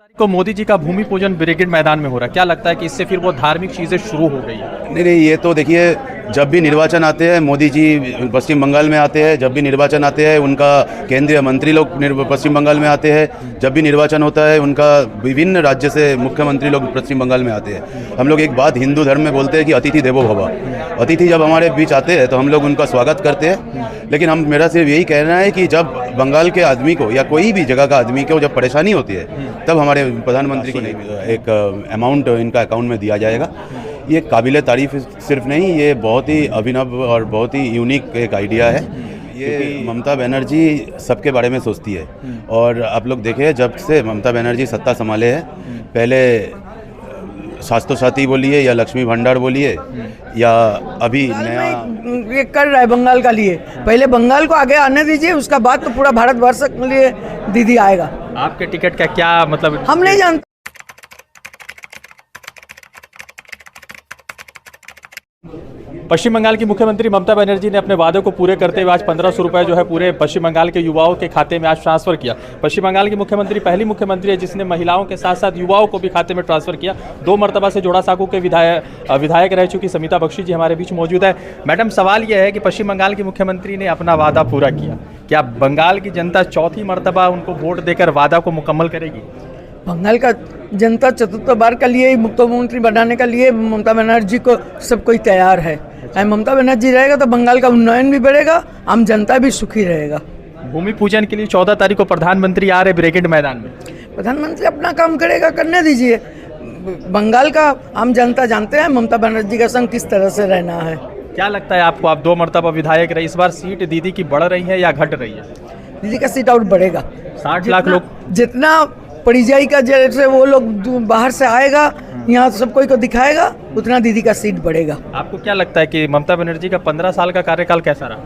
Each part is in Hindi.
को मोदी जी का भूमि पूजन ब्रिगेड मैदान में हो रहा है, क्या लगता है कि इससे फिर वो धार्मिक चीजें शुरू हो गई है? नहीं, ये तो देखिए, जब भी निर्वाचन आते हैं, मोदी जी पश्चिम बंगाल में आते हैं, जब भी निर्वाचन आते हैं उनका केंद्रीय मंत्री लोग पश्चिम बंगाल में आते हैं, जब भी निर्वाचन होता है उनका विभिन्न राज्य से मुख्यमंत्री लोग पश्चिम बंगाल में आते हैं। हम लोग एक बात हिंदू धर्म में बोलते हैं कि अतिथि देवो भव। अतिथि जब हमारे बीच आते हैं तो हम लोग उनका स्वागत करते हैं, लेकिन मेरा सिर्फ यही कहना है कि जब बंगाल के आदमी को या कोई भी जगह का आदमी को जब परेशानी होती है तब हमारे प्रधानमंत्री को एक अमाउंट इनका अकाउंट में दिया जाएगा। ये काबिल तारीफ सिर्फ नहीं, ये बहुत ही अभिनव और बहुत ही यूनिक एक आइडिया है। ये ममता बनर्जी सबके बारे में सोचती है और आप लोग देखें, जब से ममता बनर्जी सत्ता संभाले हैं, पहले स्वास्थ्य साथी बोलिए या लक्ष्मी भंडार बोलिए या अभी नया ये कर रहा है बंगाल का लिए। पहले बंगाल को आगे आने दीजिए, उसका बाद तो पूरा भारतवर्ष के लिए दीदी आएगा। आपके टिकट का क्या मतलब? हम नहीं जानते। पश्चिम बंगाल की मुख्यमंत्री ममता बनर्जी ने अपने वादे को पूरे करते हुए आज 1500 रुपये जो है पूरे पश्चिम बंगाल के युवाओं के खाते में आज ट्रांसफर किया। पश्चिम बंगाल की मुख्यमंत्री पहली मुख्यमंत्री है जिसने महिलाओं के साथ साथ युवाओं को भी खाते में ट्रांसफर किया। 2 मरतबा से जोड़ा साकू के विधायक रह चुकी समिता बख्शी जी हमारे बीच मौजूद है। मैडम, सवाल यह है कि पश्चिम बंगाल की मुख्यमंत्री ने अपना वादा पूरा किया, क्या बंगाल की जनता चौथी मरतबा उनको वोट देकर वादा को मुकम्मल करेगी? बंगाल का जनता चतुर्थ बार के लिए मुख्यमंत्री बनाने के लिए ममता बनर्जी को सब कोई तैयार है। ममता बनर्जी रहेगा तो बंगाल का उन्नयन भी बढ़ेगा, आम जनता भी सुखी रहेगा। भूमि पूजन के लिए 14 तारीख को प्रधानमंत्री आ रहे ब्रिगेड मैदान में। प्रधानमंत्री अपना काम करेगा, करने दीजिए। बंगाल का आम जनता जानते हैं ममता बनर्जी का संग किस तरह से रहना है। क्या लगता है आपको? आप 2 मरतबा विधायक रहे, इस बार सीट दीदी की बढ़ रही है या घट रही है? दीदी का सीट और बढ़ेगा। 60 लाख लोग जितना परिजाई का जैसे वो लोग बाहर से आएगा, यहाँ सब कोई को दिखाएगा, उतना दीदी का सीट बढ़ेगा। आपको क्या लगता है कि ममता बनर्जी का 15 साल का कार्यकाल कैसा रहा?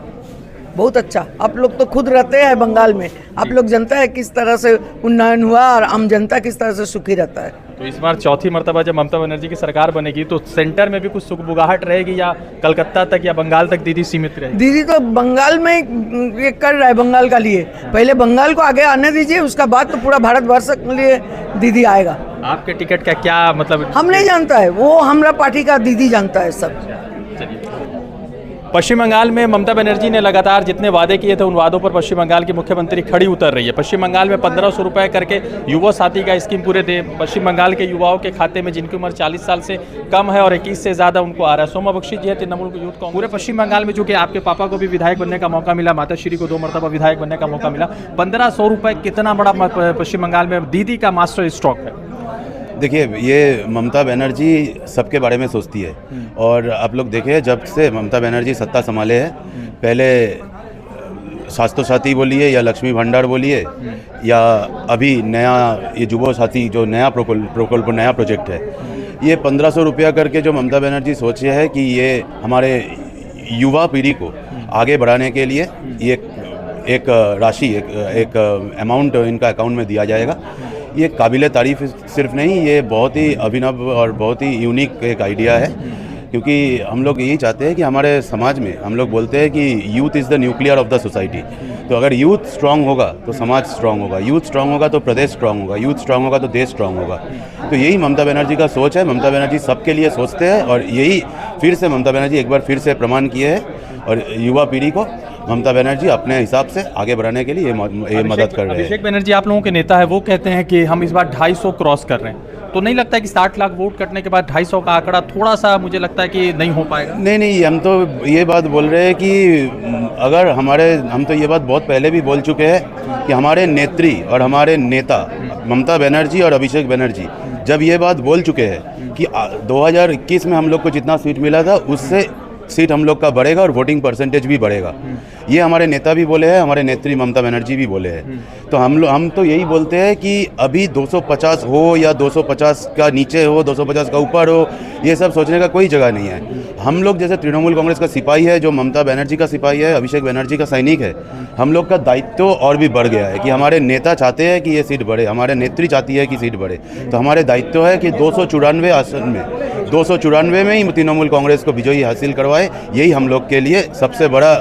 बहुत अच्छा। आप लोग तो खुद रहते हैं बंगाल में, आप लोग जानते हैं किस तरह से उन्नयन हुआ और आम जनता किस तरह से सुखी रहता है। तो इस बार चौथी मरतबा जब ममता बनर्जी की सरकार बनेगी तो सेंटर में भी कुछ सुगबुगाहट रहेगी या कलकत्ता तक या बंगाल तक दीदी सीमित रहेगी? दीदी तो बंगाल में ये कर रहा है बंगाल का लिए। पहले बंगाल को आगे आने दीजिए, उसका बाद तो पूरा भारतवर्ष के लिए दीदी आएगा। आपके टिकट का क्या मतलब? हम नहीं जानता है, वो हमारा पार्टी का दीदी जानता है सब। पश्चिम बंगाल में ममता बनर्जी ने लगातार जितने वादे किए थे उन वादों पर पश्चिम बंगाल की मुख्यमंत्री खड़ी उतर रही है। पश्चिम बंगाल में 1500 रुपये करके युवा साथी का स्कीम पूरे पश्चिम बंगाल के युवाओं के खाते में जिनकी उम्र 40 साल से कम है और 21 से ज़्यादा उनको आ रहा है। सोमा बख्शी जी है तृणमूल यूथ कांग्रेस। पूरे पश्चिम बंगाल में जो कि आपके पापा को भी विधायक बनने का मौका मिला, माताश्री को 2 मरतबा विधायक बनने का मौका मिला। 1500 रुपये कितना बड़ा पश्चिम बंगाल में दीदी का मास्टर स्ट्रोक है? देखिए, ये ममता बनर्जी सबके बारे में सोचती है और आप लोग देखें, जब से ममता बनर्जी सत्ता संभाले हैं, पहले स्वास्थ्य साथी बोलिए या लक्ष्मी भंडार बोलिए या अभी नया ये युवा साथी जो नया प्रकल्प नया प्रोजेक्ट है, ये 1500 रुपया करके जो ममता बनर्जी सोचे है कि ये हमारे युवा पीढ़ी को आगे बढ़ाने के लिए ये एक राशि एक अमाउंट इनका अकाउंट में दिया जाएगा। ये काबिल तारीफ सिर्फ नहीं, ये बहुत ही अभिनव और बहुत ही यूनिक एक आइडिया है, क्योंकि हम लोग यही चाहते हैं कि हमारे समाज में हम लोग बोलते हैं कि youth is the nuclear of the society. तो अगर यूथ स्ट्रांग होगा तो समाज स्ट्रांग होगा, यूथ स्ट्रांग होगा तो प्रदेश स्ट्रांग होगा, यूथ स्ट्रांग होगा तो देश स्ट्रांग होगा। तो यही ममता बनर्जी का सोच है। ममता बनर्जी सबके लिए सोचते हैं और यही फिर से ममता बनर्जी एक बार फिर से प्रमाण किए हैं और युवा पीढ़ी को ममता बनर्जी अपने हिसाब से आगे बढ़ाने के लिए ये मदद कर रहे हैं। अभिषेक बनर्जी आप लोगों के नेता है, वो कहते हैं कि हम इस बार 250 क्रॉस कर रहे हैं, तो नहीं लगता है कि 60 लाख वोट कटने के बाद 250 का आंकड़ा थोड़ा सा मुझे लगता है कि नहीं हो पाएगा? नहीं, हम तो ये बात बोल रहे हैं कि अगर हम तो ये बात बहुत पहले भी बोल चुके हैं कि हमारे नेत्री और हमारे नेता ममता बनर्जी और अभिषेक बनर्जी जब ये बात बोल चुके हैं कि 2021 में हम लोग को जितना सीट मिला था उससे सीट हम लोग का बढ़ेगा और वोटिंग परसेंटेज भी बढ़ेगा, ये हमारे नेता भी बोले हैं, हमारे नेत्री ममता बनर्जी भी बोले हैं। तो हम तो यही बोलते हैं कि अभी 250 हो या 250 का नीचे हो, 250 का ऊपर हो, ये सब सोचने का कोई जगह नहीं है। हम लोग जैसे तृणमूल कांग्रेस का सिपाही है, जो ममता बनर्जी का सिपाही है, अभिषेक बनर्जी का सैनिक है, हम लोग का दायित्व और भी बढ़ गया है कि हमारे नेता चाहते हैं कि ये सीट बढ़े, हमारे नेत्री चाहती है कि सीट बढ़े। तो हमारे दायित्व है कि 294 आसन में 294 में ही तृणमूल कांग्रेस को विजयी हासिल करवाए। यही हम लोग के लिए सबसे बड़ा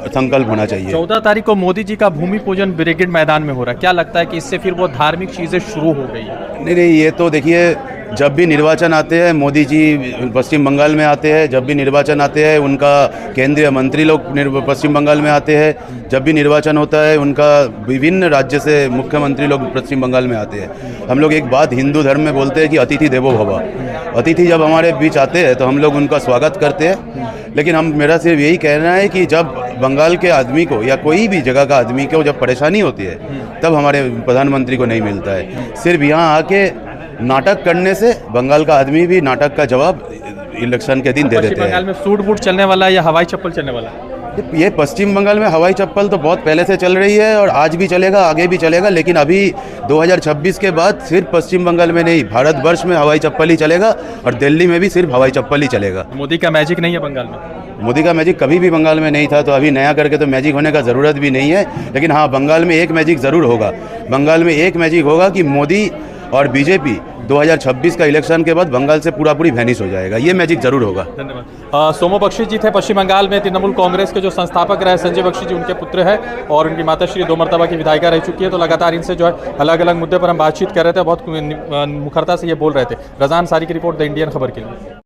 संकल्प होना चाहिए। 14 तारीख को मोदी जी का भूमि पूजन ब्रिगेड मैदान में हो रहा है, क्या लगता है कि इससे फिर वो धार्मिक चीज़ें शुरू हो गई है? नहीं, ये तो देखिए, जब भी निर्वाचन आते हैं, मोदी जी पश्चिम बंगाल में आते हैं, जब भी निर्वाचन आते हैं उनका केंद्रीय मंत्री लोग पश्चिम बंगाल में आते हैं, जब भी निर्वाचन होता है उनका विभिन्न राज्य से मुख्यमंत्री लोग पश्चिम बंगाल में आते हैं। हम लोग एक बात हिंदू धर्म में बोलते हैं कि अतिथि देवो भव। अतिथि जब हमारे बीच आते हैं तो हम लोग उनका स्वागत करते हैं, लेकिन मेरा सिर्फ यही कहना है कि जब बंगाल के आदमी को या कोई भी जगह का आदमी को जब परेशानी होती है तब हमारे प्रधानमंत्री को नहीं मिलता है। सिर्फ यहाँ आके नाटक करने से बंगाल का आदमी भी नाटक का जवाब इलेक्शन के दिन दे देते पश्चिम हैं। बंगाल में सूट बूट चलने वाला है या हवाई चप्पल चलने वाला है? ये पश्चिम बंगाल में हवाई चप्पल तो बहुत पहले से चल रही है और आज भी चलेगा, आगे भी चलेगा, लेकिन अभी 2026 के बाद सिर्फ पश्चिम बंगाल में नहीं, भारत वर्ष में हवाई चप्पल ही चलेगा और दिल्ली में भी सिर्फ हवाई चप्पल ही चलेगा। मोदी का मैजिक नहीं है बंगाल में? मोदी का मैजिक कभी भी बंगाल में नहीं था, तो अभी नया करके तो मैजिक होने का ज़रूरत भी नहीं है। लेकिन हाँ, बंगाल में एक मैजिक ज़रूर होगा। बंगाल में एक मैजिक होगा कि मोदी और बीजेपी 2026 का इलेक्शन के बाद बंगाल से पूरी वैनिश हो जाएगा। ये मैजिक जरूर होगा। धन्यवाद। सोमो बख्शी जी थे पश्चिम बंगाल में तृणमूल कांग्रेस के जो संस्थापक रहे संजय बख्शी जी, उनके पुत्र है और उनकी माताश्री 2 मरतबा की विधायिका रह चुकी है। तो लगातार इनसे जो है अलग अलग मुद्दे पर हम बातचीत कर रहे थे, बहुत मुखरता से ये बोल रहे थे। रज़ान सारी की रिपोर्ट द इंडियन खबर के लिए।